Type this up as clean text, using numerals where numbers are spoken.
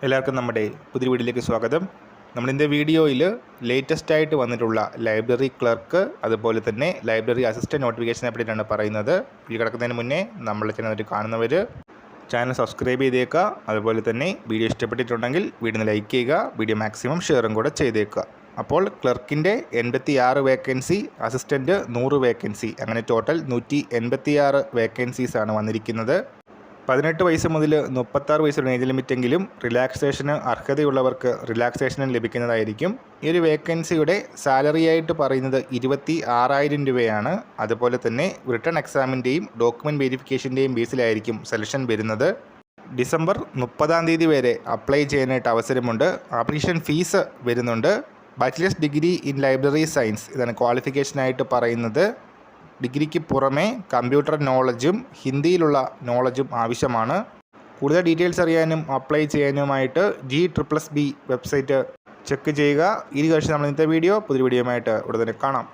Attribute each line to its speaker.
Speaker 1: എല്ലാവർക്കും നമ്മുടെ പുതിയ വീഡിയോയിലേക്ക് സ്വാഗതം. നമ്മളിൻ്റെ വീഡിയോയിൽ ലേറ്റസ്റ്റ് ആയിട്ട് വന്നിട്ടുള്ള ലൈബ്രറി ക്ലർക്ക് അതുപോലെ തന്നെ ലൈബ്രറി അസിസ്റ്റൻറ്റ് നോട്ടിഫിക്കേഷനെ പറ്റിയിട്ടാണ് പറയുന്നത്. വീഡിയോ കിടക്കുന്നതിന് മുന്നേ നമ്മളെ ചാനൽ കാണുന്നവർ ചാനൽ സബ്സ്ക്രൈബ് ചെയ്തേക്കുക. അതുപോലെ തന്നെ വീഡിയോ ഇഷ്ടപ്പെട്ടിട്ടുണ്ടെങ്കിൽ വീഡിയോ ലൈക്ക് ചെയ്യുക, വീഡിയോ മാക്സിമം ഷെയറും കൂടെ ചെയ്തേക്കുക. അപ്പോൾ ക്ലർക്കിൻ്റെ 86 വേക്കൻസി, അസിസ്റ്റൻറ്റ് 100 വേക്കൻസി, അങ്ങനെ ടോട്ടൽ 186 വേക്കൻസീസാണ് വന്നിരിക്കുന്നത്. 18 വയസ്സ് മുതൽ 36 വയസ്സുള്ള ഏജ് ലിമിറ്റെങ്കിലും റിലാക്സേഷന് അർഹതയുള്ളവർക്ക് റിലാക്സേഷനും ലഭിക്കുന്നതായിരിക്കും. ഈ ഒരു വേക്കൻസിയുടെ സാലറി ആയിട്ട് പറയുന്നത് 26,000 രൂപയാണ്. അതുപോലെ തന്നെ റിട്ടേൺ എക്സാമിൻ്റെയും ഡോക്യുമെൻറ്റ് വെരിഫിക്കേഷൻ്റെയും ബേസിലായിരിക്കും സെലക്ഷൻ വരുന്നത്. ഡിസംബർ 30 വരെ അപ്ലൈ ചെയ്യാനായിട്ട് അവസരമുണ്ട്. ആപ്ലിക്കേഷൻ ഫീസ് വരുന്നുണ്ട്. Bachelors degree in library science ഇതാണ് ക്വാളിഫിക്കേഷനായിട്ട് പറയുന്നത്. ഡിഗ്രിക്ക് പുറമെ കമ്പ്യൂട്ടർ നോളജും ഹിന്ദിയിലുള്ള നോളജും ആവശ്യമാണ്. കൂടുതൽ ഡീറ്റെയിൽസ് അറിയാനും അപ്ലൈ ചെയ്യാനുമായിട്ട് G++B വെബ്സൈറ്റ് ചെക്ക് ചെയ്യുക. ഈ കഴിച്ച് നമ്മൾ ഇന്നത്തെ വീഡിയോ പുതിയ വീഡിയോയുമായിട്ട് ഉടനെ കാണാം.